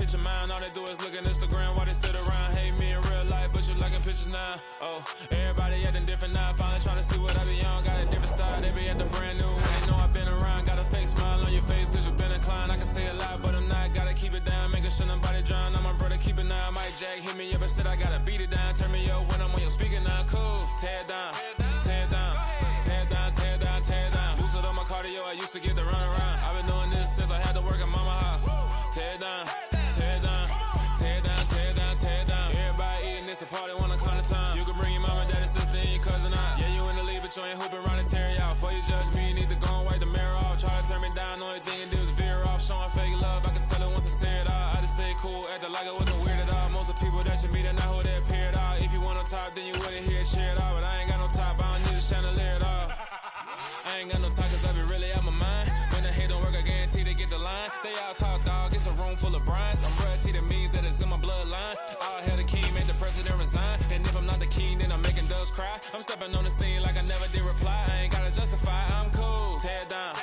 picture mine. All they do is look at Instagram while they sit around. Hate me in real life, but you liking pictures now. Oh, everybody acting different now. Finally trying to see what I be on. Got a different style, they be at the brand new. When they know I've been around, got a fake smile on your face, cause you been inclined. I can say a lot, but I'm not. Gotta keep it down, making sure nobody drown. I'm my brother, keep it now. Mike Jack hit me up and said I gotta beat it down. Turn me up when I'm on your speaker now. Cool, tear it down, tear it down, tear it down, tear it down, tear it down. Boosted up my cardio, I used to get to run around. I've been doing this since I had to work at mama house. Tear it down, tear it down, tear it down, tear it down, tear it down. Everybody eating this, a party, one o'clock of time. You can bring your mama, daddy, sister, and your cousin out. Yeah, you in the league, but you ain't hooping around and tear it out. Before you judge me, you need to go and wipe the mirror off. Try to turn me down, only thing you do is veer off. Showing fake love, I can tell it once I say it all. I just stay cool, acting like it wasn't weird at all. Most of the people that you meet are not who they appear at all. If you want on top, then you wouldn't hear it cheer it all. But I ain't got no top, I don't need a chandelier at all. I ain't got no time, cause I be really out my mind. When the hate don't work, I guarantee they get the line. They all talk, dog, it's a room full of brines. I'm royalty, that means that it's in my bloodline. All hail the king, make the president resign. And if I'm not the king, then I'm making doves cry. I'm stepping on the scene like I never did reply. I ain't gotta justify, I'm cool. Tear it down,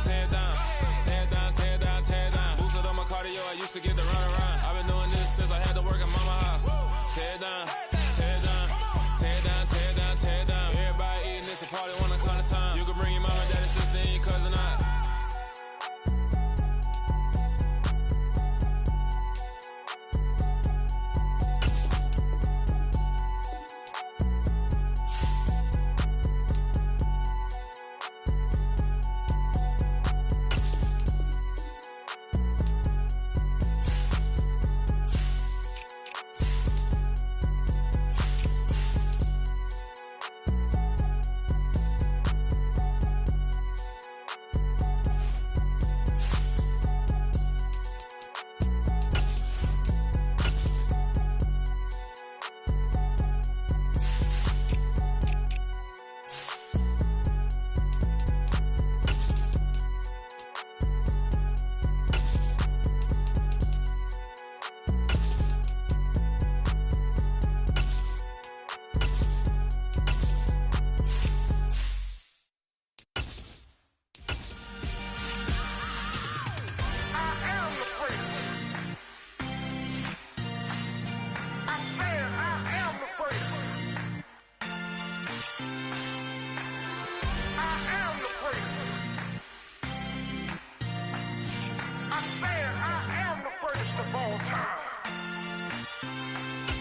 tear it down, tear it down, tear it down, tear it down. Boosted up my cardio, I used to get to run around. I've been doing this since I had to work at mama house. Tear it down, tear it down, tear it down, tear it down, tear it down. Everybody eating this, a party, one o'clock of time. You can bring your mama, daddy, sister, and your cousin out.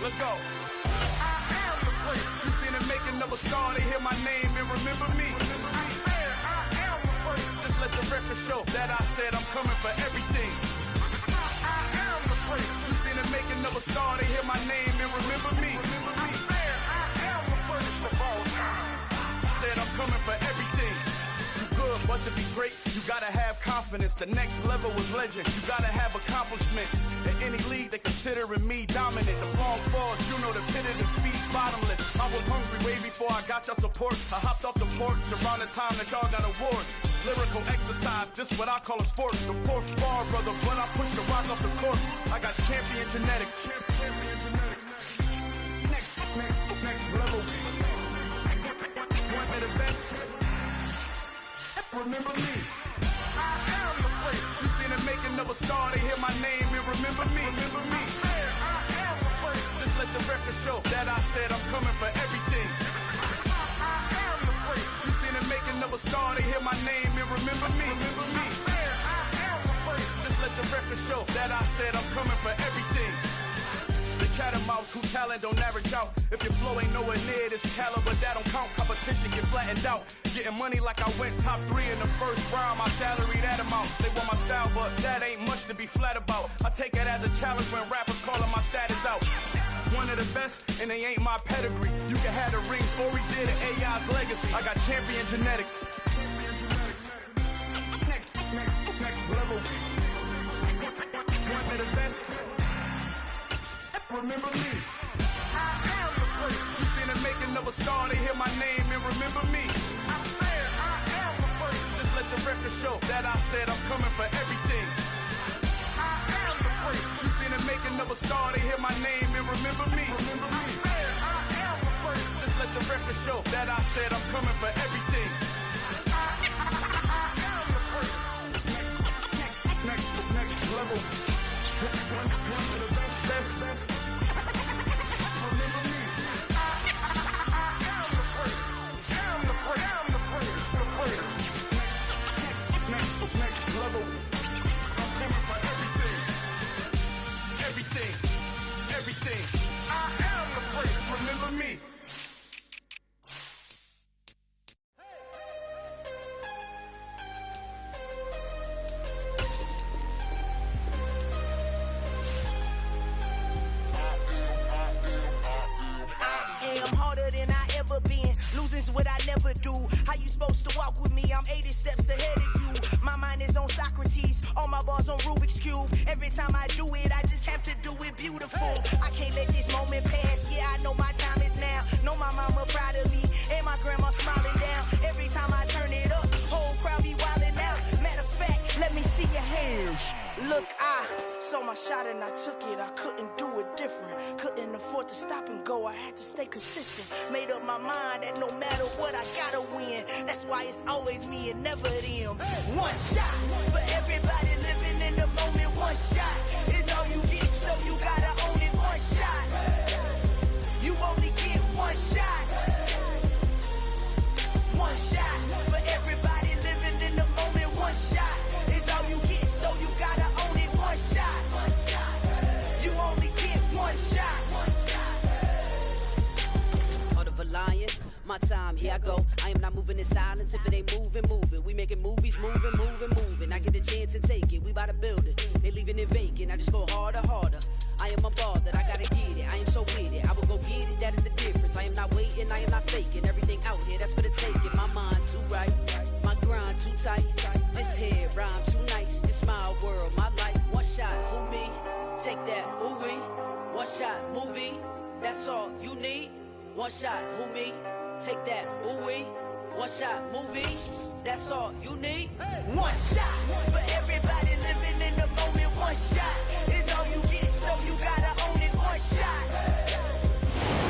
Let's go. I am the great. You seen the making of a star, they hear my name and remember me. I am the great. Just let the record show that I said I'm coming for everything. I am the great. You seen the making of a star, they hear my name and remember me. I am the greatest of all time. Said I'm coming for everything. Good, but to be great, you gotta have confidence. The next level was legend. You gotta have accomplishments. In any league, they considering me dominant. The long falls, you know the pit of defeat, bottomless. I was hungry way before I got your support. I hopped off the porch around the time that y'all got awards. Lyrical exercise, this what I call a sport. The fourth bar, brother, but I push the rock off the court. I got champion genetics. Champion genetics. Next level. One of the best. Remember me. I am the great. You seen the making of a star, they hear my name and remember me. Remember me. I am the great. Just let the record show that I said I'm coming for everything. I am the great. You seen the making of a star, they hear my name and remember me. Remember me. I am the great. Just let the record show that I said I'm coming for everything. The chattermouths who talent don't average out. If your flow ain't nowhere near this caliber, that don't count. Competition get flattened out. Getting money like I went top 3 in the first round. My salary that amount. They want my style, but that ain't much to be flat about. I take it as a challenge when rappers calling my status out. One of the best, and they ain't my pedigree. You can have the rings, or we did it, AI's legacy. I got champion genetics. Next level. One of the best. Remember me. I am the great. You seen the making of a star, they hear my name and remember me. I am the great. Just let the record show that I said I'm coming for everything. I am the great. You seen the making of a star, they hear my name and remember me. Remember me. I am the great. Just let the record show that I said I'm coming for everything. I am the great. Next level. I'm harder than I ever been. Losing's what I never do. How you supposed to walk with me? I'm 80 steps ahead of you. My mind is on Socrates. All my bars on Rubik's Cube. Every time I do it, I just have to do it beautiful. I can't let this moment pass. Yeah, I know my time is now. Know my mama proud of me. And my grandma smiling down. Every time I turn it up, whole crowd be wilding out. Matter of fact, let me see your hands. Look, I saw my shot and I took it. I couldn't do it different. Couldn't afford to stop and go. I had to stay consistent. Made up my mind that no matter what, I gotta win. That's why it's always me and never them. One shot for everybody living in the moment. One shot is all you get, so you gotta own it. One shot. You only get one shot. One shot for everybody living in the moment. One shot is all you get, so you gotta own it. One shot. You only get one shot. Heart of a lion, my time, here I go. I am not moving in silence. If it ain't moving, move it. We making movies, moving, moving, moving. I get a chance and take it. We bout to build it. They leaving it vacant. I just go harder, harder. I am a ball that I gotta get it. I am so with it. I will go get it. That is the difference. I am not waiting. I am not faking. Everything out here, that's for the taking. My mind too right. My grind too tight. This head rhyme too nice. This my world, my life. One shot, who me? Take that, ooh wee. One shot, movie. That's all you need. One shot, who me? Take that, ooh wee. One shot, movie. That's all you need. One shot for everybody living in the moment. One shot is all you get, so you gotta own it. One shot.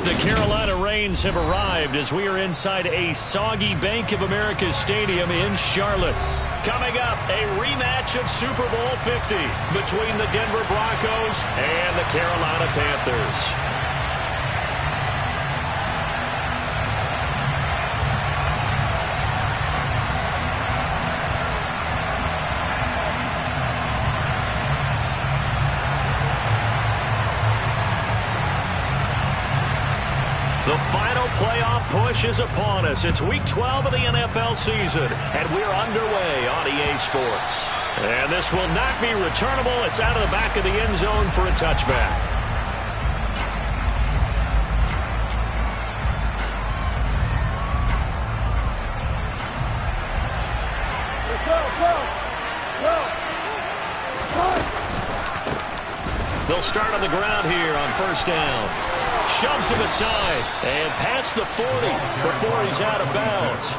The Carolina Rains have arrived as we are inside a soggy Bank of America Stadium in Charlotte. Coming up, a rematch of Super Bowl 50 between the Denver Broncos and the Carolina Panthers. The final playoff push is upon us. It's Week 12 of the NFL season, and we're underway on EA Sports. And this will not be returnable. It's out of the back of the end zone for a touchback. They'll start on the ground here on first down. Shoves him aside and past the 40 before he's out of bounds.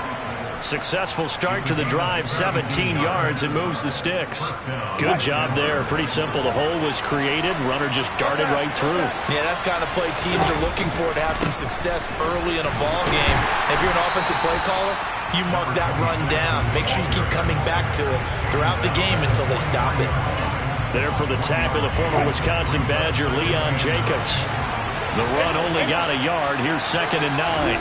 Successful start to the drive, 17 yards, and moves the sticks. Good job there. Pretty simple. The hole was created. Runner just darted right through. Yeah, that's the kind of play teams are looking for to have some success early in a ball game. If you're an offensive play caller, you mark that run down. Make sure you keep coming back to it throughout the game until they stop it. There for the tackle, the former Wisconsin Badger, Leon Jacobs. The run only got a yard. Here's 2nd and 9.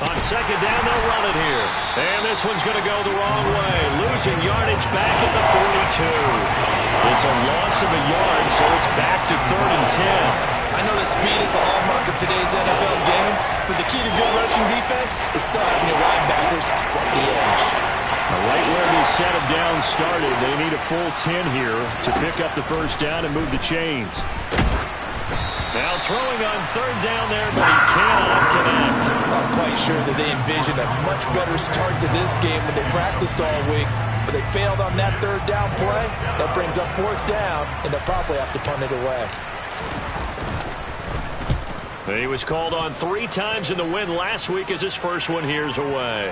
On second down, they'll run it here. And this one's going to go the wrong way. Losing yardage back at the 42. It's a loss of a yard, so it's back to 3rd and 10. I know that speed is the hallmark of today's NFL game, but the key to good rushing defense is still having your linebackers set the edge. Right where the set of downs started, they need a full 10 here to pick up the first down and move the chains. Now throwing on 3rd down there, but he cannot connect. I'm quite sure that they envisioned a much better start to this game when they practiced all week, but they failed on that 3rd down play. That brings up 4th down, and they'll probably have to punt it away. He was called on 3 times in the win last week as his first one here's away.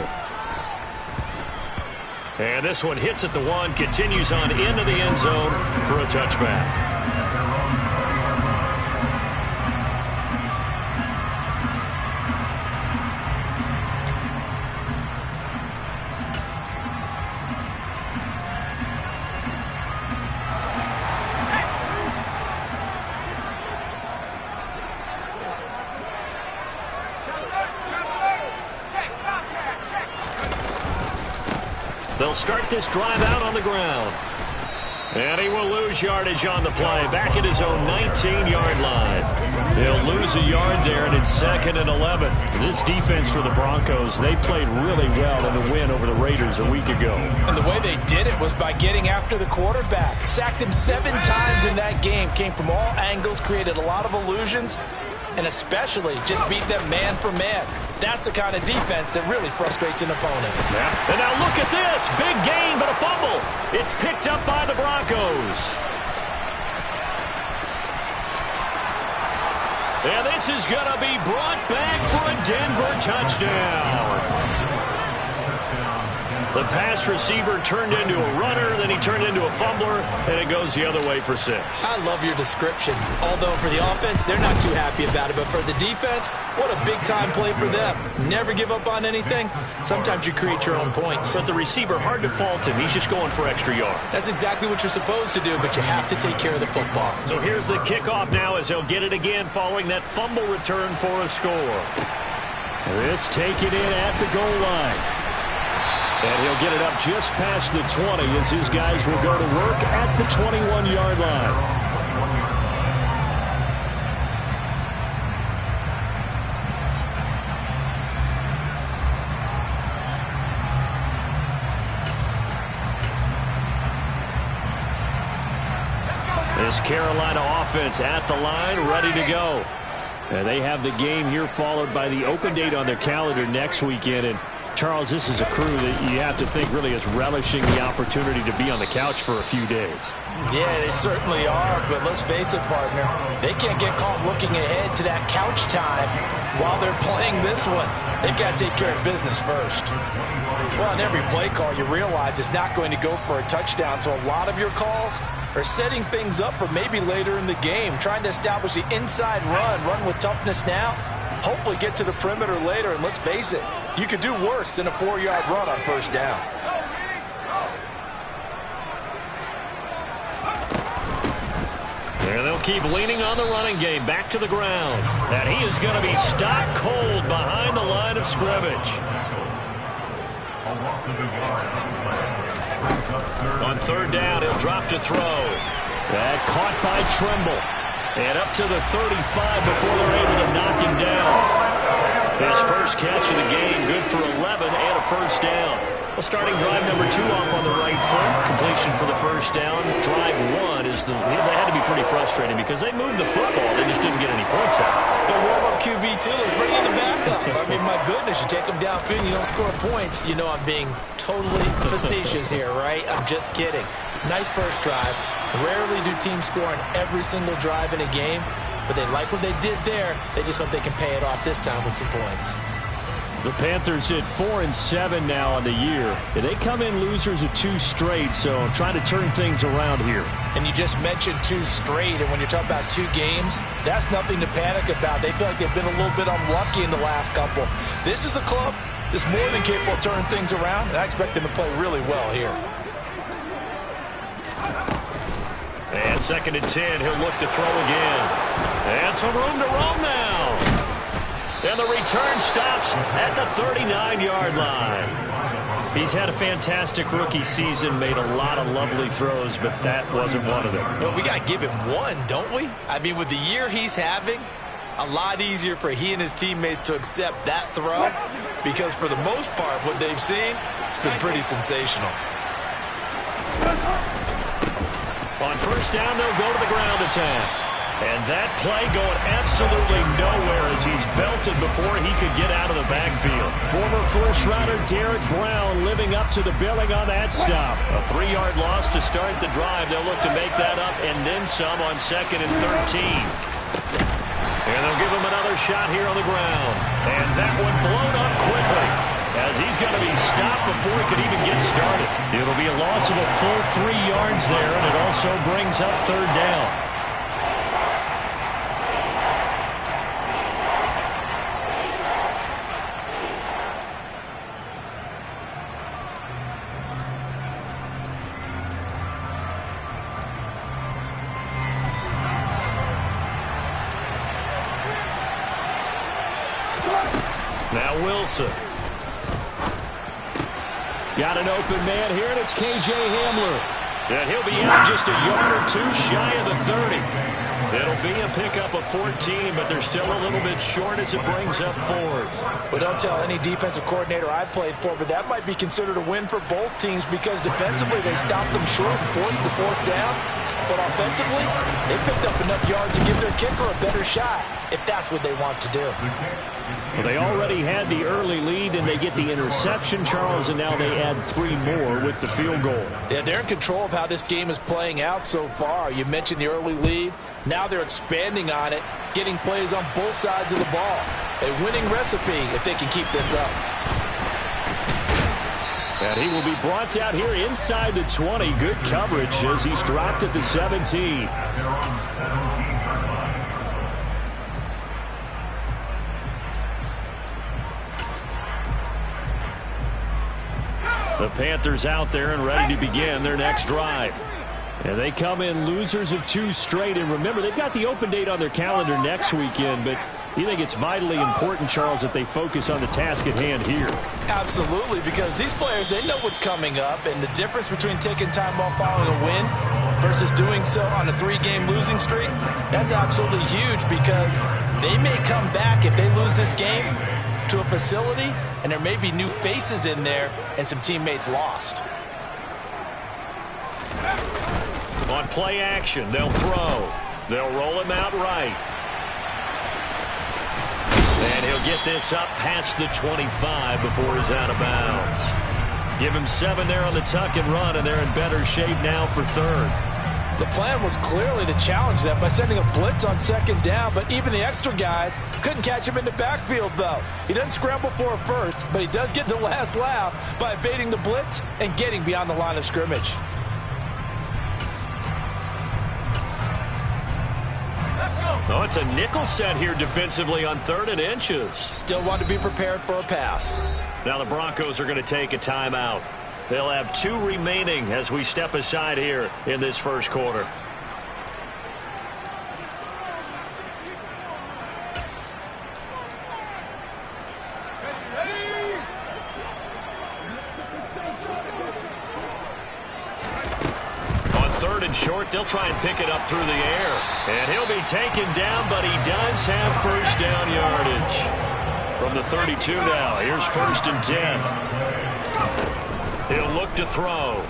And this one hits at the 1, continues on into the end zone for a touchback. They'll start this drive out on the ground. And he will lose yardage on the play, back at his own 19-yard line. He'll lose a yard there, and it's 2nd and 11. This defense for the Broncos, they played really well in the win over the Raiders a week ago. And the way they did it was by getting after the quarterback. Sacked him 7 times in that game. Came from all angles, created a lot of illusions, and especially just beat them man for man. That's the kind of defense that really frustrates an opponent. Yeah. And now look at this. Big gain, but a fumble. It's picked up by the Broncos. And this is going to be brought back for a Denver touchdown. The pass receiver turned into a runner, then he turned into a fumbler, and it goes the other way for 6. I love your description. Although for the offense, they're not too happy about it. But for the defense, what a big-time play for them. Never give up on anything. Sometimes you create your own points. But the receiver, hard to fault him. He's just going for extra yards. That's exactly what you're supposed to do, but you have to take care of the football. So here's the kickoff now as he'll get it again following that fumble return for a score. This taken in at the goal line. And he'll get it up just past the 20 as his guys will go to work at the 21-yard line. This Carolina offense at the line, ready to go. And they have the game here followed by the open date on their calendar next weekend. And Charles, this is a crew that you have to think really is relishing the opportunity to be on the couch for a few days. Yeah, they certainly are, but let's face it, partner. They can't get caught looking ahead to that couch time while they're playing this one. They've got to take care of business first. Well, on every play call, you realize it's not going to go for a touchdown, so a lot of your calls are setting things up for maybe later in the game, trying to establish the inside run with toughness now, hopefully get to the perimeter later, and let's face it, you could do worse than a 4-yard run on first down. And they'll keep leaning on the running game back to the ground. And he is going to be stopped cold behind the line of scrimmage. On 3rd down, he'll drop to throw. That caught by Trimble. And up to the 35 before they're able to knock him down. His first catch of the game, good for 11 and a first down. Well, starting drive number 2 off on the right foot. Completion for the first down. Drive 1 is they had to be pretty frustrating because they moved the football. They just didn't get any points out. The warm-up QB2 is bringing the backup. I mean, my goodness, you take them downfield, you don't score points. You know I'm being totally facetious here, right? I'm just kidding. Nice first drive. Rarely do teams score on every single drive in a game, but they like what they did there. They just hope they can pay it off this time with some points. The Panthers hit 4-7 now on the year. They come in losers of 2 straight, so trying to turn things around here. And you just mentioned 2 straight, and when you're talking about 2 games, that's nothing to panic about. They feel like they've been a little bit unlucky in the last couple. This is a club that's more than capable of turning things around, and I expect them to play really well here. And 2nd and 10, he'll look to throw again. And some room to roam now. And the return stops at the 39-yard line. He's had a fantastic rookie season, made a lot of lovely throws, but that wasn't one of them. Well, we got to give him one, don't we? I mean, with the year he's having, a lot easier for he and his teammates to accept that throw because for the most part, what they've seen, it's been pretty sensational. On first down, they'll go to the ground attack. And that play going absolutely nowhere as he's belted before he could get out of the backfield. Former first-rounder Derek Brown living up to the billing on that stop. A 3-yard loss to start the drive. They'll look to make that up and then some on 2nd and 13. And they'll give him another shot here on the ground. And that one blown up quickly as he's going to be stopped before he could even get started. It'll be a loss of a full 3 yards there, and it also brings up 3rd down. Now Wilson. Got an open man here, and it's K.J. Hamler. And he'll be out just a yard or two shy of the 30. It'll be a pickup of 14, but they're still a little bit short as it brings up fourth. Well, don't tell any defensive coordinator I played for, but that might be considered a win for both teams because defensively they stopped them short and forced the fourth down. But offensively, they picked up enough yards to give their kicker a better shot if that's what they want to do. Well, they already had the early lead, and they get the interception, Charles, and now they add 3 more with the field goal. Yeah, they're in control of how this game is playing out so far. You mentioned the early lead. Now they're expanding on it, getting plays on both sides of the ball. A winning recipe if they can keep this up. And he will be brought out here inside the 20. Good coverage as he's dropped at the 17. The Panthers out there and ready to begin their next drive. And they come in losers of 2 straight. And remember, they've got the open date on their calendar next weekend, but you think it's vitally important, Charles, that they focus on the task at hand here? Absolutely, because these players, they know what's coming up, and the difference between taking time off following a win versus doing so on a 3-game losing streak, that's absolutely huge because they may come back if they lose this game to a facility, and there may be new faces in there and some teammates lost. On play action, they'll throw. They'll roll him out right. And he'll get this up past the 25 before he's out of bounds. Give him 7 there on the tuck and run, and they're in better shape now for third. The plan was clearly to challenge them by sending a blitz on second down, but even the extra guys couldn't catch him in the backfield, though. He doesn't scramble for a first, but he does get the last laugh by evading the blitz and getting beyond the line of scrimmage. Oh, it's a nickel set here defensively on 3rd and inches. Still want to be prepared for a pass. Now the Broncos are going to take a timeout. They'll have 2 remaining as we step aside here in this first quarter. Short, they'll try and pick it up through the air. And he'll be taken down, but he does have first down yardage. From the 32 now, here's 1st and 10. He'll look to throw.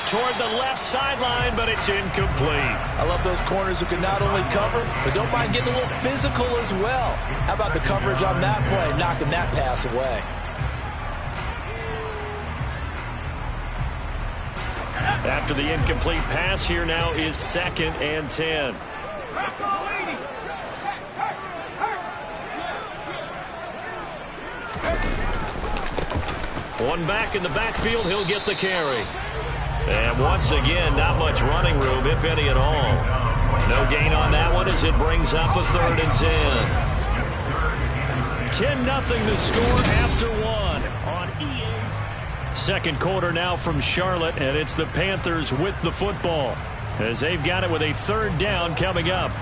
Toward the left sideline, but it's incomplete. I love those corners who can not only cover, but don't mind getting a little physical as well. How about the coverage on that play, knocking that pass away? After the incomplete pass, here now is 2nd and 10. One back in the backfield, he'll get the carry. And once again, not much running room, if any at all. No gain on that one as it brings up a 3rd and 10. 10-0 the score after 1 on EA's. Second quarter now from Charlotte, and it's the Panthers with the football as they've got it with a 3rd down coming up.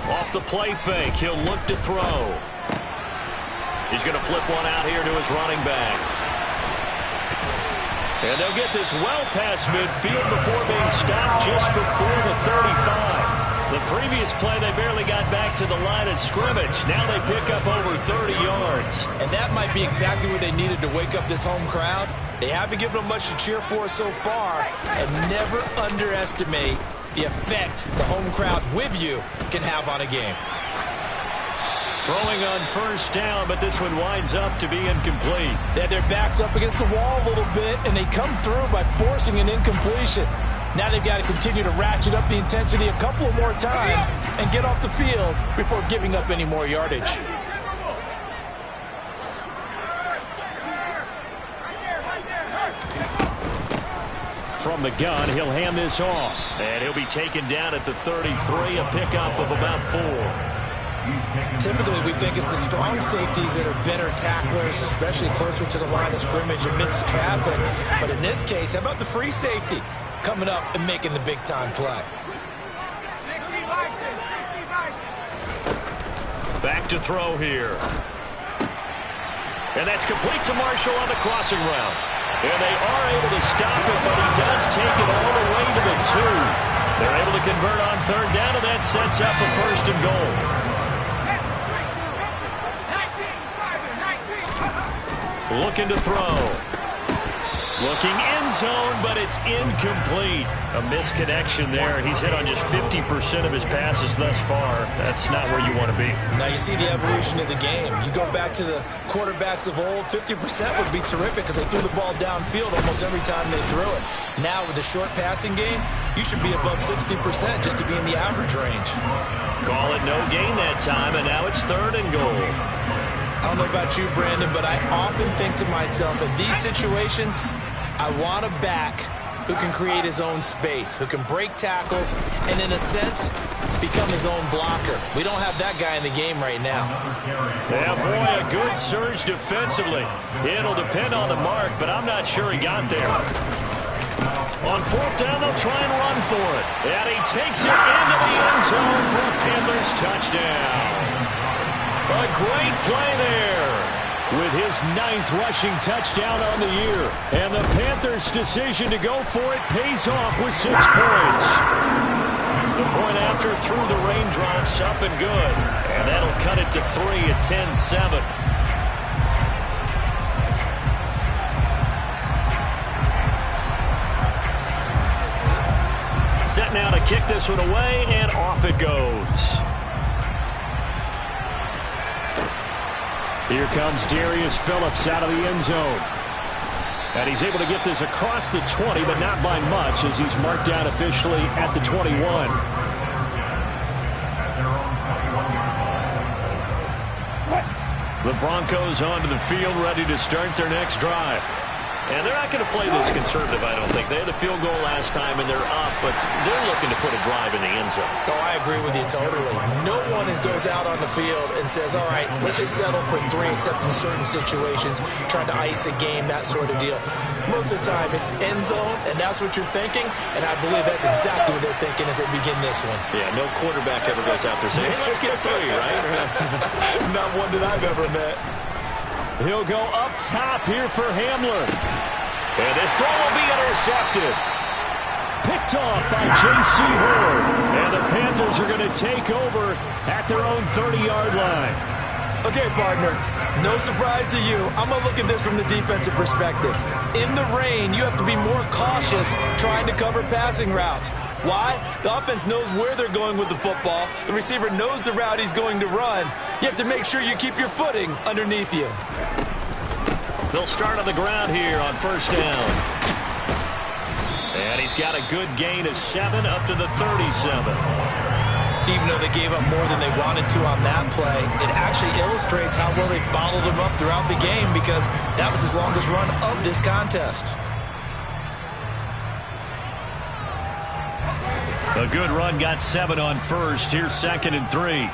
Off the play fake, he'll look to throw. He's going to flip one out here to his running back. And they'll get this well past midfield before being stopped just before the 35. The previous play, they barely got back to the line of scrimmage. Now they pick up over 30 yards. And that might be exactly what they needed to wake up this home crowd. They haven't given them much to cheer for so far. And never underestimate the effect the home crowd with you can have on a game. Throwing on first down, but this one winds up to be incomplete. They had their backs up against the wall a little bit, and they come through by forcing an incompletion. Now they've got to continue to ratchet up the intensity a couple of more times and get off the field before giving up any more yardage. From the gun, he'll hand this off. And he'll be taken down at the 33, a pickup of about 4. Typically, we think it's the strong safeties that are better tacklers, especially closer to the line of scrimmage amidst traffic. But in this case, how about the free safety coming up and making the big-time play? Back to throw here. And that's complete to Marshall on the crossing route. And they are able to stop it, but he does take it all the way to the 2. They're able to convert on third down, and that sets up a 1st and goal. Looking to throw. Looking end zone, but it's incomplete. A misconnection there. He's hit on just 50% of his passes thus far. That's not where you want to be. Now you see the evolution of the game. You go back to the quarterbacks of old, 50% would be terrific because they threw the ball downfield almost every time they threw it. Now with the short passing game, you should be above 60% just to be in the average range. Call it no gain that time, and now it's 3rd and goal. I don't know about you, Brandon, but I often think to myself, in these situations, I want a back who can create his own space, who can break tackles, and in a sense, become his own blocker. We don't have that guy in the game right now. Yeah, boy, a good surge defensively. It'll depend on the mark, but I'm not sure he got there. On 4th down, they'll try and run for it. And he takes it into the end zone for a Panthers touchdown. A great play there with his 9th rushing touchdown on the year. And the Panthers' decision to go for it pays off with 6 points. The point after through the raindrops, up and good. And that'll cut it to 3 at 10-7. Set now to kick this one away, and off it goes. Here comes Darius Phillips out of the end zone. And he's able to get this across the 20, but not by much, as he's marked down officially at the 21. The Broncos onto the field, ready to start their next drive. And they're not going to play this conservative, I don't think. They had the field goal last time, and they're up, but they're looking to put a drive in the end zone. Oh, I agree with you totally. No one goes out on the field and says, all right, let's just settle for 3, except in certain situations, trying to ice a game, that sort of deal. Most of the time, it's end zone, and that's what you're thinking, and I believe that's exactly what they're thinking as they begin this one. Yeah, no quarterback ever goes out there saying, hey, let's get 3, right? Not one that I've ever met. He'll go up top here for Hamler. And this throw will be intercepted. Picked off by J.C. Horn. And the Panthers are going to take over at their own 30-yard line. Okay, partner, no surprise to you. I'm going to look at this from the defensive perspective. In the rain, you have to be more cautious trying to cover passing routes. Why? The offense knows where they're going with the football. The receiver knows the route he's going to run. You have to make sure you keep your footing underneath you. They'll start on the ground here on 1st down. And he's got a good gain of 7 up to the 37. Even though they gave up more than they wanted to on that play, it actually illustrates how well they bottled him up throughout the game, because that was his longest run of this contest. A good run, got 7 on 1st. Here's 2nd and 3.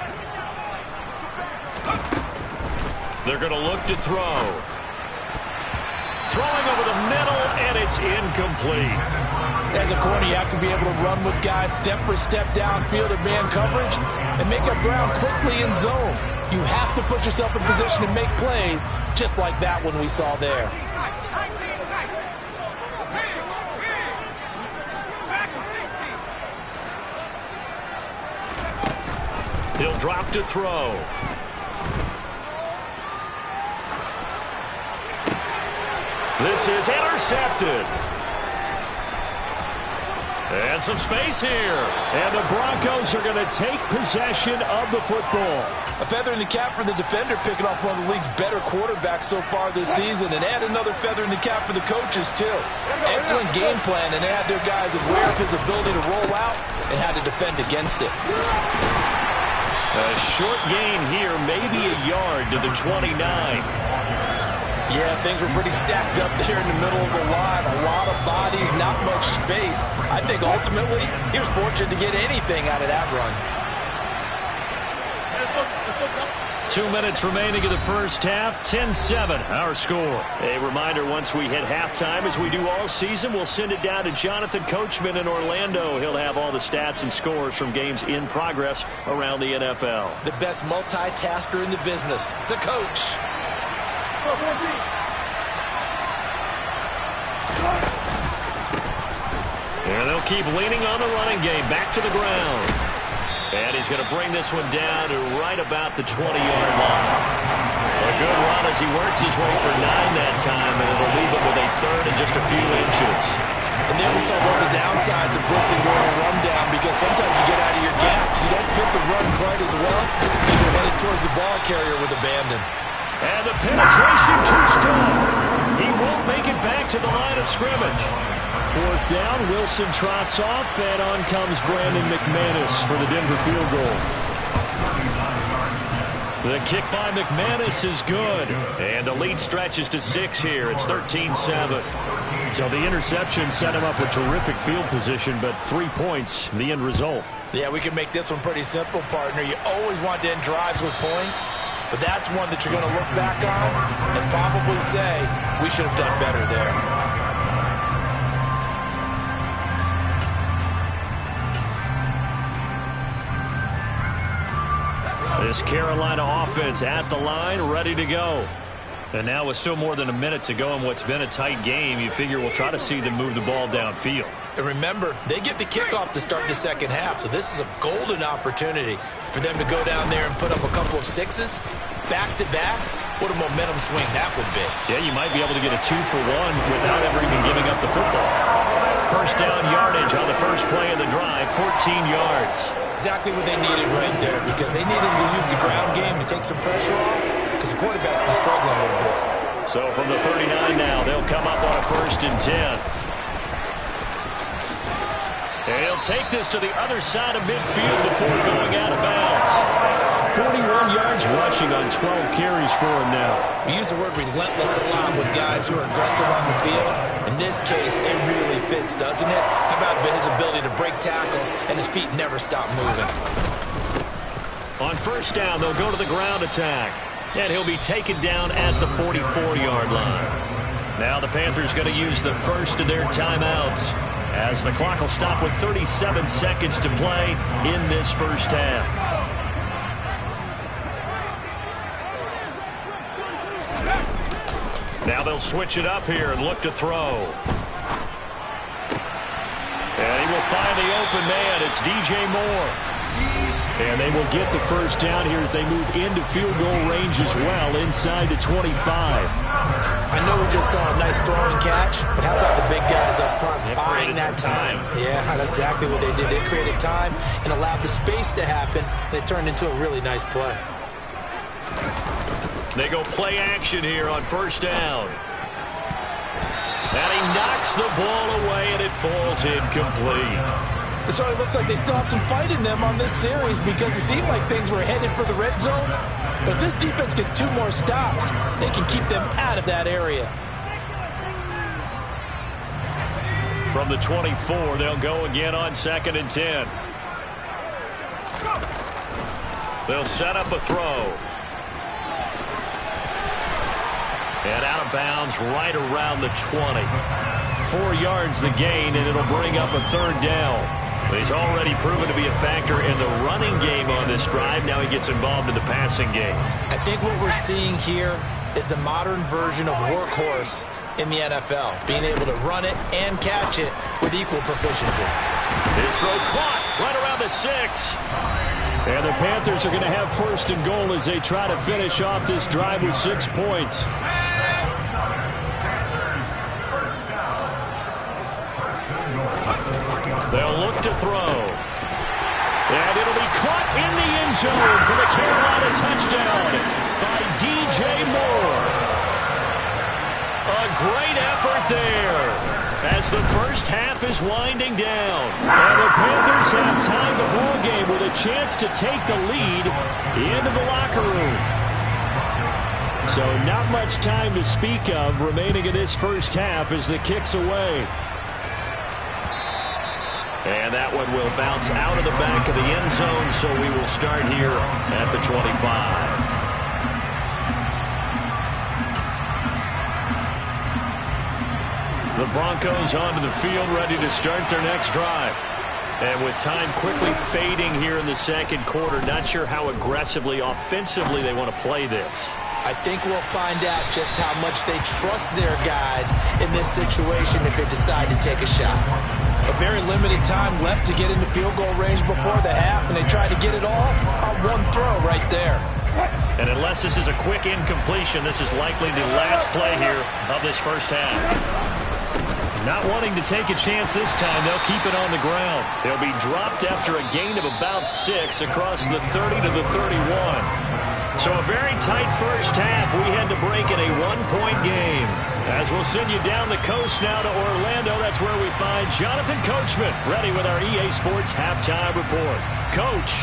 They're going to look to throw. Throwing over the middle, and it's incomplete. As a corner, you have to be able to run with guys step for step downfield in man coverage and make up ground quickly in zone. You have to put yourself in position to make plays, just like that one we saw there. He'll drop to throw. This is intercepted. And some space here. And the Broncos are going to take possession of the football. A feather in the cap for the defender, picking off one of the league's better quarterbacks so far this season. And add another feather in the cap for the coaches, too. Excellent game plan, and they had their guys aware of his ability to roll out and how to defend against it. A short gain here, maybe a yard to the 29. Yeah, things were pretty stacked up there in the middle of the line. A lot of bodies, not much space. I think ultimately he was fortunate to get anything out of that run. 2 minutes remaining in the first half. 10-7, our score. A reminder, once we hit halftime, as we do all season, we'll send it down to Jonathan Coachman in Orlando. He'll have all the stats and scores from games in progress around the NFL. The best multitasker in the business, the coach. And they'll keep leaning on the running game. Back to the ground. And he's going to bring this one down to right about the 20-yard line. A good run as he works his way for 9 that time, and it'll leave it with a third and just a few inches. And there we saw one of the downsides of blitzing during a rundown, because sometimes you get out of your gaps. You don't fit the run quite as well. You're headed towards the ball carrier with abandon. And the penetration too strong. He won't make it back to the line of scrimmage. Fourth down, Wilson trots off, and on comes Brandon McManus for the Denver field goal. The kick by McManus is good, and the lead stretches to 6 here. It's 13-7. So the interception set him up with terrific field position, but 3 points, the end result. Yeah, we can make this one pretty simple, partner. You always want to end drives with points, but that's one that you're going to look back on and probably say, we should have done better there. This Carolina offense at the line, ready to go. And now with still more than a minute to go in what's been a tight game, you figure we'll try to see them move the ball downfield. And remember, they get the kickoff to start the second half, so this is a golden opportunity for them to go down there and put up a couple of sixes back-to-back. What a momentum swing that would be. Yeah, you might be able to get a 2-for-1 without ever even giving up the football. First down yardage on the first play of the drive, 14 yards. Exactly what they needed right there, because they needed to use the ground game to take some pressure off, because the quarterback's been struggling a little bit. So from the 39 now, they'll come up on a 1st and 10. And he'll take this to the other side of midfield before going out of bounds. 41 yards rushing on 12 carries for him now. We use the word relentless a lot with guys who are aggressive on the field. In this case, it really fits, doesn't it? How about his ability to break tackles and his feet never stop moving? On first down, they'll go to the ground attack. And he'll be taken down at the 44-yard line. Now the Panthers going to use the first of their timeouts, as the clock will stop with 37 seconds to play in this first half. Now they'll switch it up here and look to throw. And he will find the open man. It's DJ Moore. And they will get the first down here as they move into field goal range as well, inside the 25. I know we just saw a nice throwing catch, but how about the big guys up front buying that time? Yeah, that's exactly what they did. They created time and allowed the space to happen, and it turned into a really nice play. They go play action here on first down. And he knocks the ball away, and it falls incomplete. It certainly looks like they still have some fight in them on this series, because it seemed like things were headed for the red zone. But if this defense gets 2 more stops, they can keep them out of that area. From the 24, they'll go again on 2nd and 10. They'll set up a throw. And out of bounds right around the 20. 4 yards the gain, and it'll bring up a 3rd down. He's already proven to be a factor in the running game on this drive. Now he gets involved in the passing game. I think what we're seeing here is the modern version of workhorse in the NFL, being able to run it and catch it with equal proficiency. This throw caught right around the 6. And the Panthers are going to have 1st and goal as they try to finish off this drive with 6 points. They'll look to throw. And it'll be caught in the end zone for the Carolina touchdown by DJ Moore. A great effort there as the first half is winding down. And the Panthers have tied the ball game with a chance to take the lead into the locker room. So not much time to speak of remaining in this first half as the kick's away. And that one will bounce out of the back of the end zone, so we will start here at the 25. The Broncos onto the field, ready to start their next drive. And with time quickly fading here in the second quarter, not sure how aggressively, offensively they want to play this. I think we'll find out just how much they trust their guys in this situation if they decide to take a shot. A very limited time left to get into field goal range before the half, and they tried to get it all on one throw right there. And unless this is a quick incompletion, this is likely the last play here of this first half. Not wanting to take a chance this time, they'll keep it on the ground. They'll be dropped after a gain of about 6 across the 30 to the 31. So a very tight first half. We had to break in a one-point game. As we'll send you down the coast now to Orlando, that's where we find Jonathan Coachman, ready with our EA Sports Halftime Report. Coach.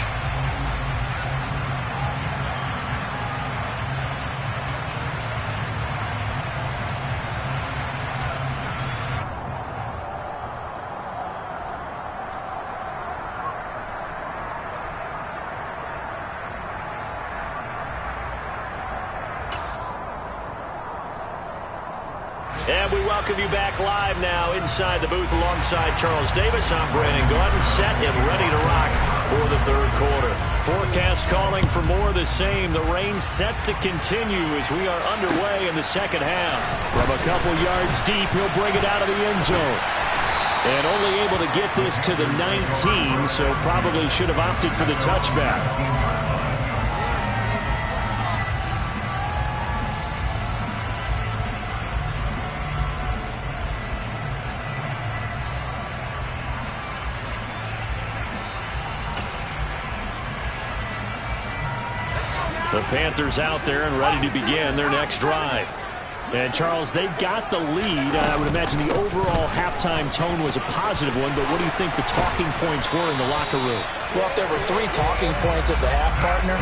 And we welcome you back live now inside the booth alongside Charles Davis. I'm Brandon Gordon, set and ready to rock for the third quarter. Forecast calling for more of the same. The rain set to continue as we are underway in the second half. From a couple yards deep, he'll bring it out of the end zone. And only able to get this to the 19, so probably should have opted for the touchback. The Panthers out there and ready to begin their next drive. And, Charles, they got the lead. I would imagine the overall halftime tone was a positive one, but what do you think the talking points were in the locker room? Well, if there were 3 talking points at the half, partner,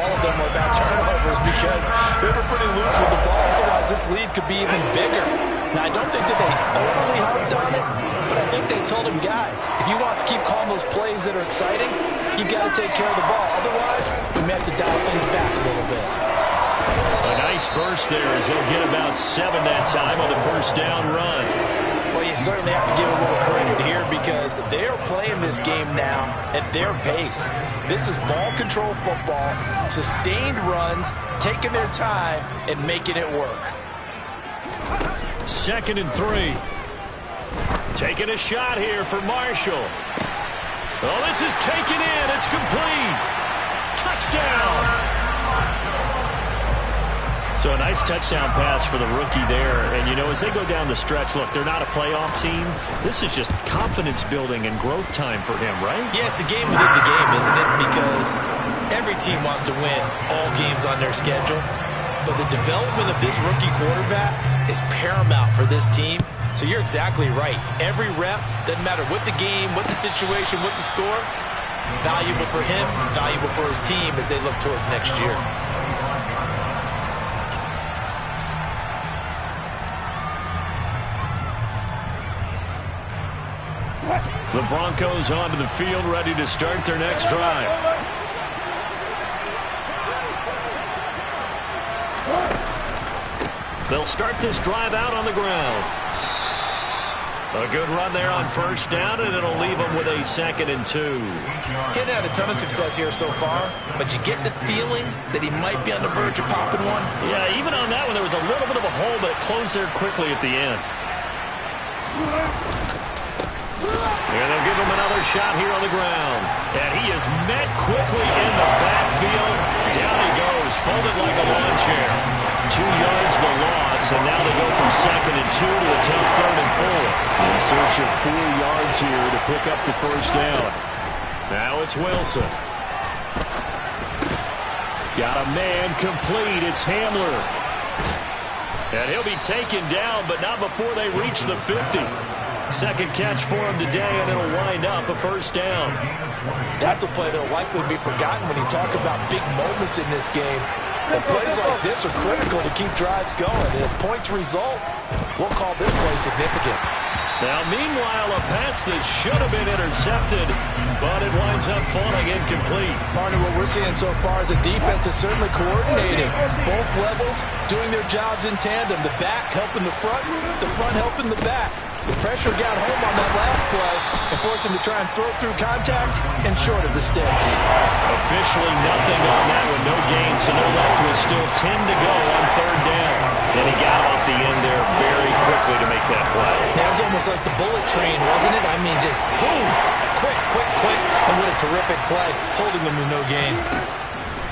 all of them were about turnovers because they were pretty loose with the ball. Otherwise, this lead could be even bigger. Now, I don't think that they overly harped on it, but I think they told him, guys, if you want to keep calling those plays that are exciting, you've got to take care of the ball. Otherwise, we may have to dial things back a little bit. A nice burst there as they'll get about 7 that time on the first down run. Well, you certainly have to give a little credit here because they are playing this game now at their pace. This is ball control football, sustained runs, taking their time and making it work. 2nd and 3. Taking a shot here for Marshall. Oh, this is taken in. It's complete. Touchdown. So a nice touchdown pass for the rookie there. And, you know, as they go down the stretch, look, they're not a playoff team. This is just confidence building and growth time for him, right? Yeah, it's a game within the game, isn't it? Because every team wants to win all games on their schedule. But the development of this rookie quarterback is paramount for this team. So you're exactly right. Every rep, doesn't matter what the game, what the situation, what the score, valuable for him, valuable for his team as they look towards next year. The Broncos onto the field, ready to start their next drive. They'll start this drive out on the ground. A good run there on first down, and it'll leave them with a 2nd and 2. Getting had a ton of success here so far, but you get the feeling that he might be on the verge of popping one. Yeah, even on that one, there was a little bit of a hole, but it closed there quickly at the end. And they'll give him another shot here on the ground. And he is met quickly in the backfield. Down he goes, folded like a lawn chair. 2 yards the loss, and now they go from 2nd and 2 to a tough 3rd and 4. In search of 4 yards here to pick up the first down. Now it's Wilson. Got a man complete. It's Hamler. And he'll be taken down, but not before they reach the 50. Second catch for him today, and it'll wind up a first down. That's a play that will likely be forgotten when you talk about big moments in this game. And plays like this are critical to keep drives going. And if points result, we'll call this play significant. Now, meanwhile, a pass that should have been intercepted, but it winds up falling incomplete. Partner, what we're seeing so far is a defense is certainly coordinating. Both levels doing their jobs in tandem. The back helping the front helping the back. The pressure got home on that last play and forced him to try and throw through contact and short of the sticks. Officially nothing on that one, no gain, so they're left with still 10 to go on third down. And he got off the end there very quickly to make that play. That was almost like the bullet train, wasn't it? I mean, just zoom, quick, and what a terrific play, holding them to no gain.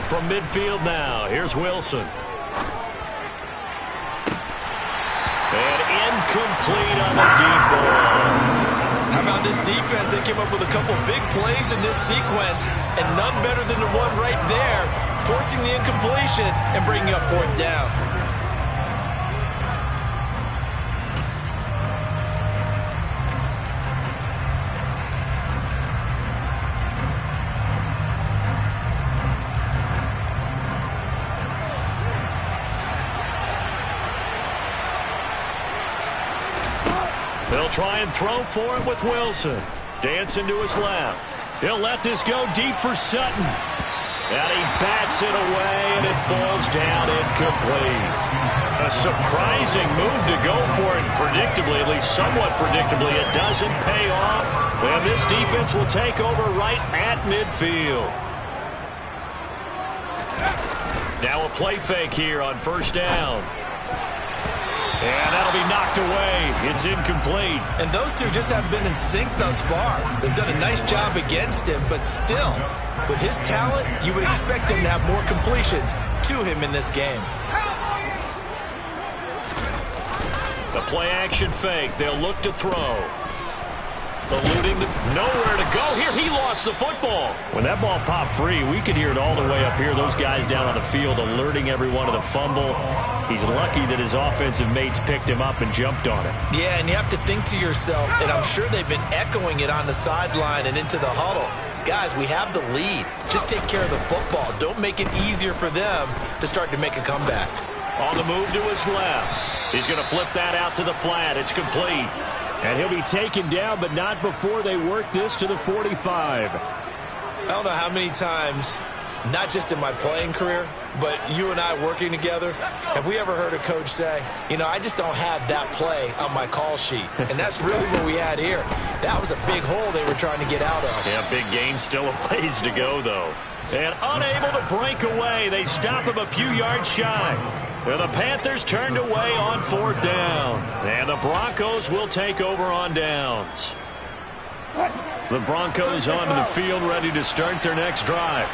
From midfield now, here's Wilson. And incomplete on the deep ball. How about this defense? They came up with a couple big plays in this sequence, and none better than the one right there, forcing the incompletion and bringing up fourth down. They'll try and throw for it with Wilson. Dancing to his left. He'll let this go deep for Sutton. And he bats it away, and it falls down incomplete. A surprising move to go for it predictably, at least somewhat predictably. It doesn't pay off. And this defense will take over right at midfield. Now a play fake here on first down. And that'll be knocked away. It's incomplete. And those two just haven't been in sync thus far. They've done a nice job against him, but still, with his talent, you would expect him to have more completions to him in this game. The play-action fake. They'll look to throw. Eluding nowhere to go here. He lost the football. When that ball popped free, we could hear it all the way up here. Those guys down on the field alerting everyone to the fumble. He's lucky that his offensive mates picked him up and jumped on it. Yeah, and you have to think to yourself, and I'm sure they've been echoing it on the sideline and into the huddle. Guys, we have the lead. Just take care of the football. Don't make it easier for them to start to make a comeback. On the move to his left. He's going to flip that out to the flat. It's complete. And he'll be taken down, but not before they work this to the 45. I don't know how many times, not just in my playing career, but you and I working together, have we ever heard a coach say, you know, I just don't have that play on my call sheet. And that's really what we had here. That was a big hole they were trying to get out of. Yeah, big gain, still a ways to go, though. And unable to break away, they stop him a few yards shy. And the Panthers turned away on fourth down. And the Broncos will take over on downs. The Broncos onto the field, ready to start their next drive.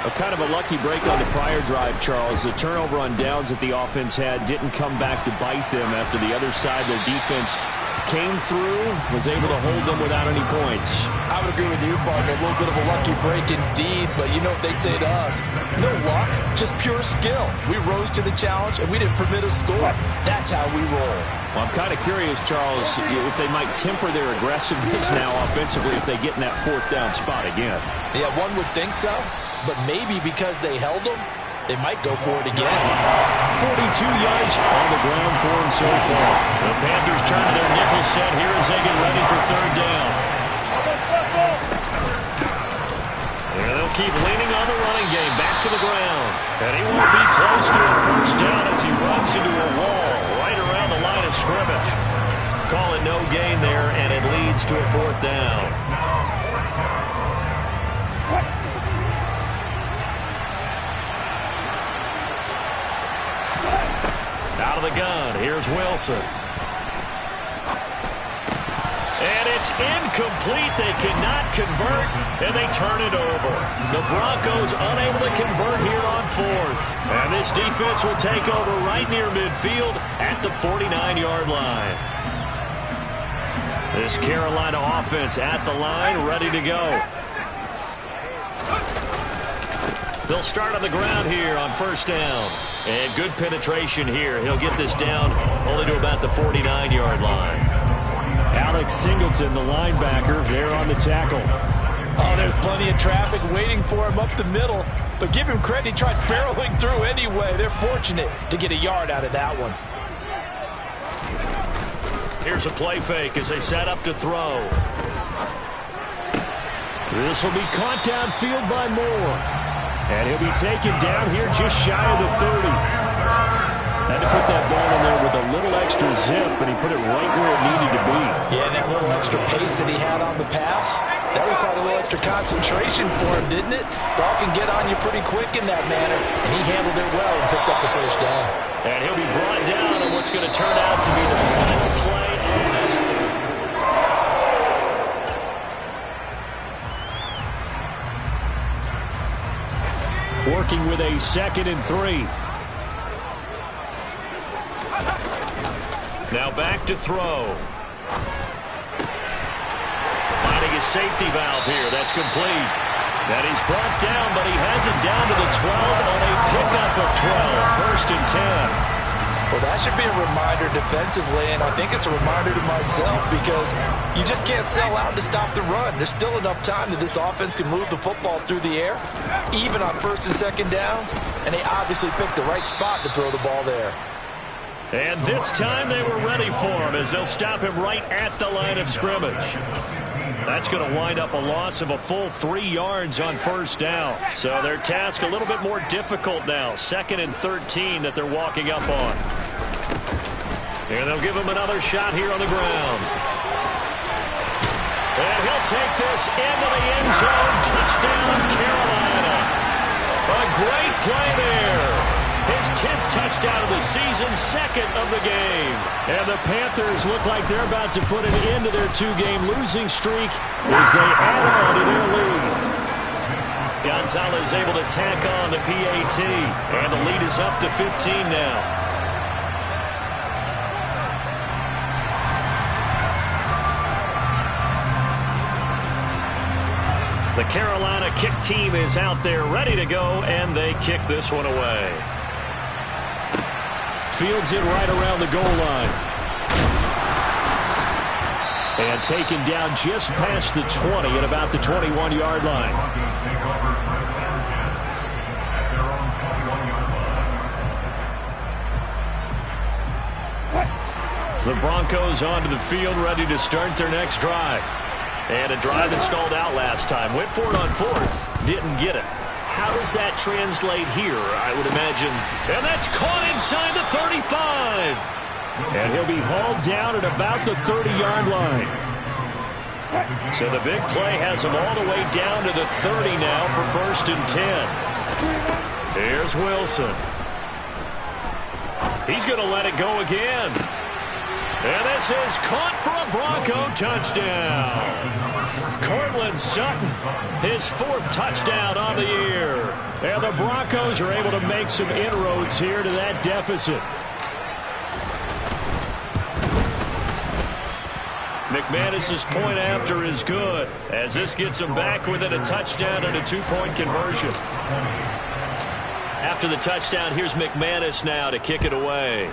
A kind of a lucky break on the prior drive, Charles. The turnover on downs that the offense had didn't come back to bite them after the other side. Their defense came through, was able to hold them without any points. I would agree with you, partner. A little bit of a lucky break indeed, but you know what they'd say to us? No luck, just pure skill. We rose to the challenge, and we didn't permit a score. That's how we roll. Well, I'm kind of curious, Charles, if they might temper their aggressiveness now offensively if they get in that fourth down spot again. Yeah, one would think so, but maybe because they held them, they might go for it again. 42 yards on the ground for him so far. The Panthers turn to their nickel set here as they get ready for third down. And they'll keep leaning on the running game back to the ground. And he won't be close to a first down as he runs into a wall right around the line of scrimmage. Call it no gain there, and it leads to a fourth down. Out of the gun, here's Wilson. And it's incomplete. They cannot convert, and they turn it over. The Broncos unable to convert here on fourth. And this defense will take over right near midfield at the 49-yard line. This Carolina offense at the line, ready to go. They'll start on the ground here on first down. And good penetration here. He'll get this down only to about the 49-yard line. Alex Singleton, the linebacker, there on the tackle. Oh, there's plenty of traffic waiting for him up the middle. But give him credit, he tried barreling through anyway. They're fortunate to get a yard out of that one. Here's a play fake as they set up to throw. This will be caught downfield by Moore. And he'll be taken down here just shy of the 30. Had to put that ball in there with a little extra zip, but he put it right where it needed to be. Yeah, that little extra pace that he had on the pass, that required a little extra concentration for him, didn't it? Ball can get on you pretty quick in that manner, and he handled it well and picked up the first down. And he'll be brought down on what's going to turn out to be the final play of this third quarter. Working with a 2nd and 3. Now back to throw. Finding his safety valve here. That's complete. And he's brought down, but he has it down to the 12 on a pickup of 12. 1st and 10. Well, that should be a reminder defensively, and I think it's a reminder to myself because you just can't sell out to stop the run. There's still enough time that this offense can move the football through the air, even on 1st and 2nd downs, and they obviously picked the right spot to throw the ball there. And this time they were ready for him as they'll stop him right at the line of scrimmage. That's going to wind up a loss of a full 3 yards on 1st down. So their task a little bit more difficult now. 2nd and 13 that they're walking up on. And they'll give him another shot here on the ground. And he'll take this into the end zone. Touchdown, Carolina. A great play there. His 10th touchdown of the season, 2nd of the game. And the Panthers look like they're about to put an end to their 2-game losing streak as they add on to their lead. Gonzalez able to tack on the PAT, and the lead is up to 15 now. The Carolina kick team is out there ready to go, and they kick this one away. Fields it right around the goal line. And taken down just past the 20 at about the 21-yard line. The Broncos onto the field ready to start their next drive. And a drive that stalled out last time. Went for it on 4th. Didn't get it. How does that translate here, I would imagine? And that's caught inside the 35. And he'll be hauled down at about the 30-yard line. So the big play has him all the way down to the 30 now for 1st and 10. Here's Wilson. He's going to let it go again. And this is caught for a Bronco touchdown. Cortland Sutton, his 4th touchdown on the year. And the Broncos are able to make some inroads here to that deficit. McManus's point after is good, as this gets him back within a touchdown and a 2-point conversion. After the touchdown, here's McManus now to kick it away.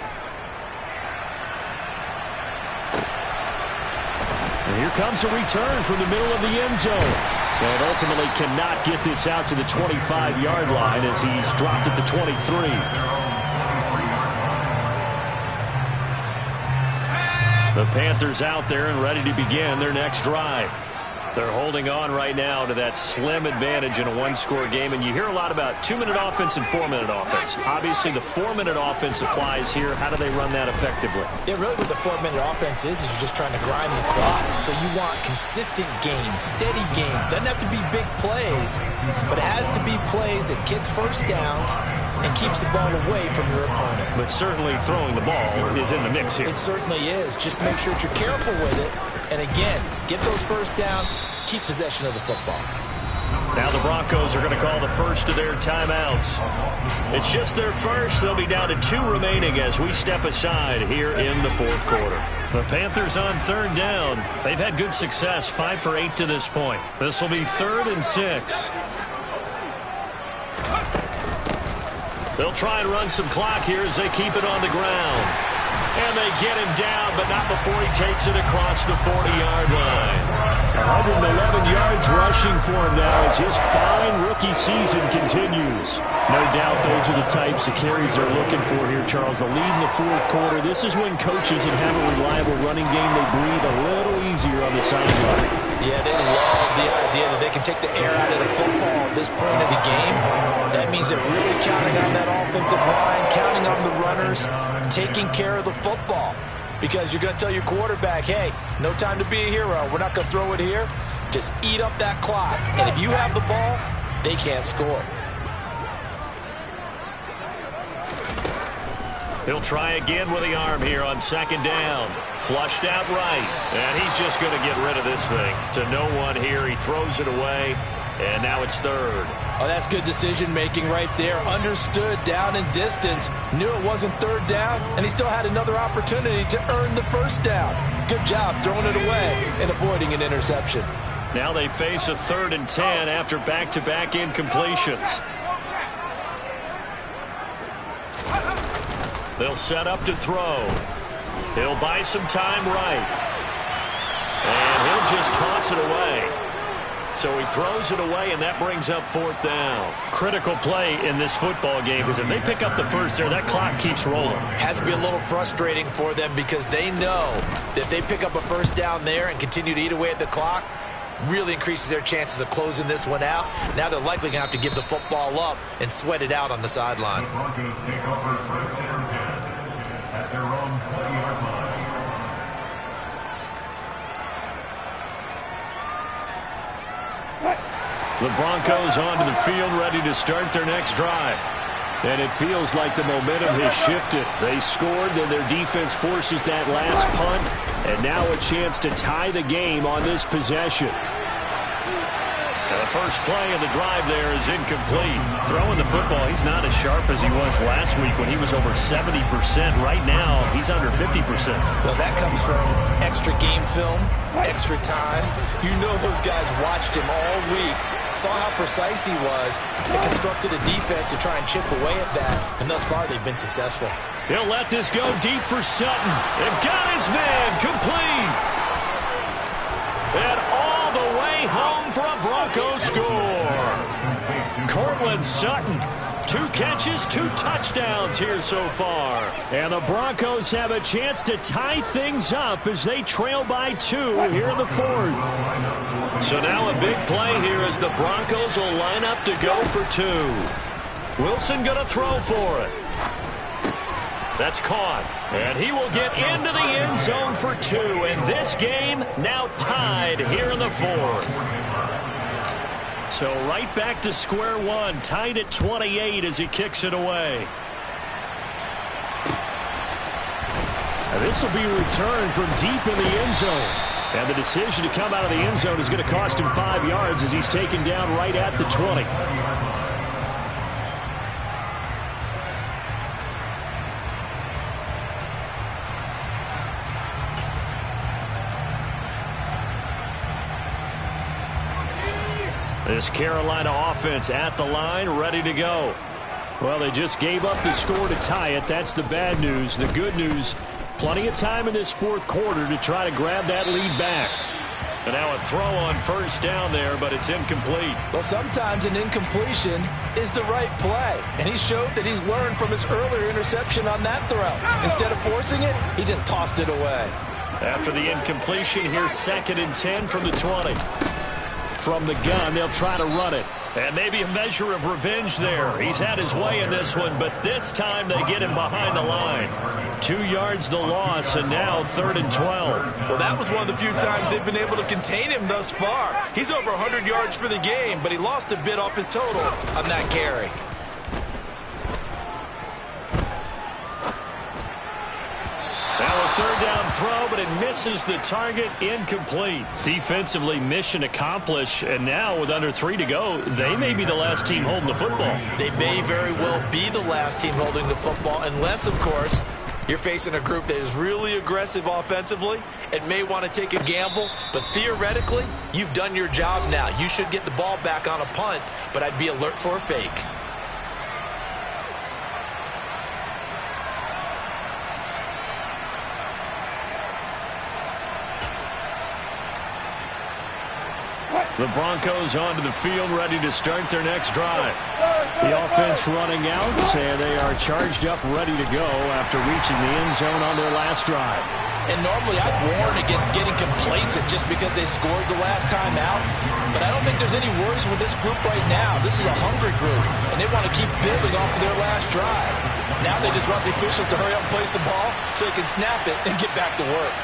And here comes a return from the middle of the end zone. And ultimately cannot get this out to the 25-yard line as he's dropped at the 23. The Panthers out there and ready to begin their next drive. They're holding on right now to that slim advantage in a 1-score game. And you hear a lot about 2-minute offense and 4-minute offense. Obviously, the 4-minute offense applies here. How do they run that effectively? Yeah, really what the 4-minute offense is you're just trying to grind the clock. So you want consistent gains, steady gains. Doesn't have to be big plays, but it has to be plays that gets 1st downs and keeps the ball away from your opponent. But certainly throwing the ball is in the mix here. It certainly is. Just make sure that you're careful with it. And again, get those 1st downs, keep possession of the football. Now the Broncos are going to call the first of their timeouts. It's just their first. They'll be down to 2 remaining as we step aside here in the 4th quarter. The Panthers on 3rd down. They've had good success, 5 for 8 to this point. This will be 3rd and 6. They'll try and run some clock here as they keep it on the ground. And they get him down, but not before he takes it across the 40-yard line. 111 yards rushing for him now as his fine rookie season continues. No doubt those are the types of carries they're looking for here, Charles. The lead in the fourth quarter. This is when coaches that have a reliable running game, they breathe a little easier on the sideline. Yeah, they love the idea that they can take the air out of the football at this point of the game. That means they're really counting on that offensive line, counting on the runners, taking care of the football. Because you're going to tell your quarterback, hey, no time to be a hero. We're not going to throw it here. Just eat up that clock. And if you have the ball, they can't score. He'll try again with the arm here on second down. Flushed out right. And he's just going to get rid of this thing. To no one here. He throws it away. And now it's third. Oh, that's good decision-making right there. Understood down and distance. Knew it wasn't third down, and he still had another opportunity to earn the first down. Good job throwing it away and avoiding an interception. Now they face a 3rd and 10 after back-to-back incompletions. They'll set up to throw. He'll buy some time right. And he'll just toss it away. So he throws it away, and that brings up 4th down. Critical play in this football game, because if they pick up the first there, that clock keeps rolling. Has to be a little frustrating for them because they know that if they pick up a first down there and continue to eat away at the clock, really increases their chances of closing this one out. Now they're likely going to have to give the football up and sweat it out on the sideline. The Broncos take over first and 10 at their own 20-yard line. The Broncos onto the field, ready to start their next drive. And it feels like the momentum has shifted. They scored, then their defense forces that last punt, and now a chance to tie the game on this possession. And the first play of the drive there is incomplete. Throwing the football, he's not as sharp as he was last week when he was over 70%. Right now, he's under 50%. Well, that comes from extra game film, extra time. You know those guys watched him all week, saw how precise he was, and constructed a defense to try and chip away at that. And thus far, they've been successful. He'll let this go deep for Sutton. And got his man complete. And all the way home for a Broncos score. Cortland Sutton, 2 catches, 2 touchdowns here so far. And the Broncos have a chance to tie things up as they trail by 2 here in the 4th. So now a big play here as the Broncos will line up to go for 2. Wilson going to throw for it. That's caught. And he will get into the end zone for 2. And this game now tied here in the 4th. So right back to square one, tied at 28 as he kicks it away. And this will be returned from deep in the end zone. And the decision to come out of the end zone is going to cost him 5 yards as he's taken down right at the 20. This Carolina offense at the line, ready to go. Well, they just gave up the score to tie it. That's the bad news. The good news, plenty of time in this 4th quarter to try to grab that lead back. And now a throw on first down there, but it's incomplete. Well, sometimes an incompletion is the right play. And he showed that he's learned from his earlier interception on that throw. Instead of forcing it, he just tossed it away. After the incompletion, here's 2nd and 10 from the 20. From the gun, they'll try to run it. And maybe a measure of revenge there. He's had his way in this one, but this time they get him behind the line. 2 yards the loss, and now 3rd and 12. Well, that was one of the few times they've been able to contain him thus far. He's over 100 yards for the game, but he lost a bit off his total on that carry. Now a 3rd down throw, but it misses the target, incomplete. Defensively, mission accomplished, and now with under 3 to go, they may be the last team holding the football. They may very well be the last team holding the football, unless, of course, you're facing a group that is really aggressive offensively and may want to take a gamble, but theoretically, you've done your job now. You should get the ball back on a punt, but I'd be alert for a fake. The Broncos onto the field, ready to start their next drive. The offense running out, and they are charged up, ready to go after reaching the end zone on their last drive. And normally I'd warn against getting complacent just because they scored the last time out. But I don't think there's any worries with this group right now. This is a hungry group, and they want to keep building off of their last drive. Now they just want the officials to hurry up and place the ball so they can snap it and get back to work.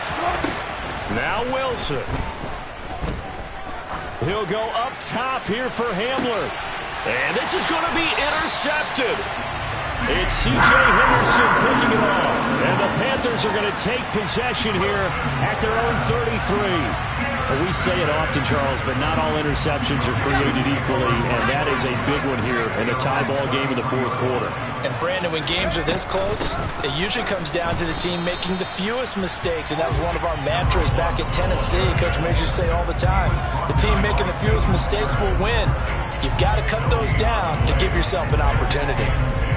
Now Wilson. He'll go up top here for Hamler. And this is going to be intercepted. It's C.J. Henderson picking it off. And the Panthers are going to take possession here at their own 33. We say it often, Charles, but not all interceptions are created equally, and that is a big one here in a tie ball game in the fourth quarter. And, Brandon, when games are this close, it usually comes down to the team making the fewest mistakes, and that was one of our mantras back at Tennessee. Coach Majors say all the time, the team making the fewest mistakes will win. You've got to cut those down to give yourself an opportunity.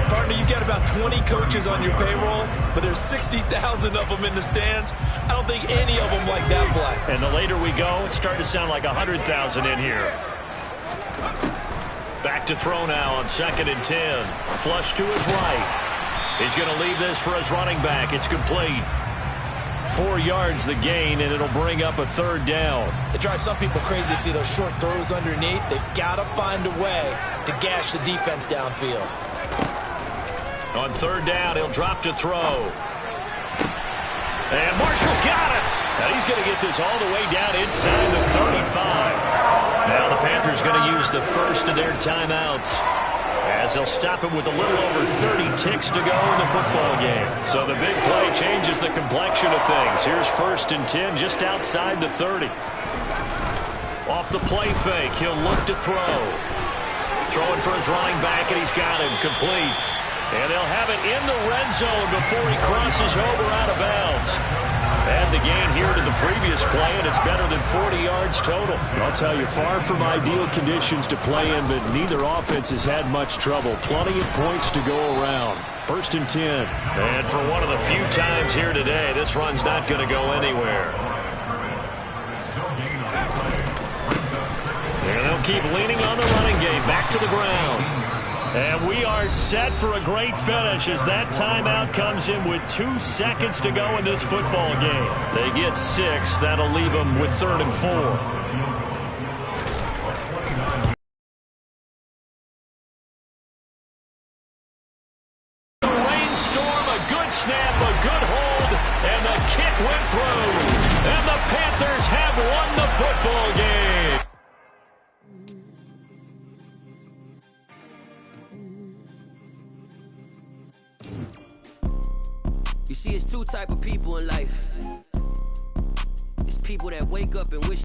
Partner, you got about 20 coaches on your payroll, but there's 60,000 of them in the stands. I don't think any of them like that play. And the later we go, it's starting to sound like 100,000 in here. Back to throw now on 2nd and 10. Flush to his right. He's going to leave this for his running back. It's complete. 4 yards the gain, and it'll bring up a 3rd down. It drives some people crazy to see those short throws underneath. They've got to find a way to gash the defense downfield. On 3rd down, he'll drop to throw. And Marshall's got it. Now he's going to get this all the way down inside the 35. Now the Panthers going to use the first of their timeouts, as they'll stop him with a little over 30 ticks to go in the football game. So the big play changes the complexion of things. Here's 1st and 10 just outside the 30. Off the play fake, he'll look to throw. Throwing for his running back, and he's got him complete. And they'll have it in the red zone before he crosses over out of bounds. And the gain here to the previous play, and it's better than 40 yards total. I'll tell you, far from ideal conditions to play in, but neither offense has had much trouble. Plenty of points to go around. 1st and 10. And for one of the few times here today, this run's not going to go anywhere. And they'll keep leaning on the running game. Back to the ground. And we are set for a great finish as that timeout comes in with 2 seconds to go in this football game. They get 6. That'll leave them with 3rd and 4. Rainstorm, a good snap, a good hold, and the kick went through. And the Panthers have won the football game. You see, it's 2 type of people in life. It's people that wake up and wish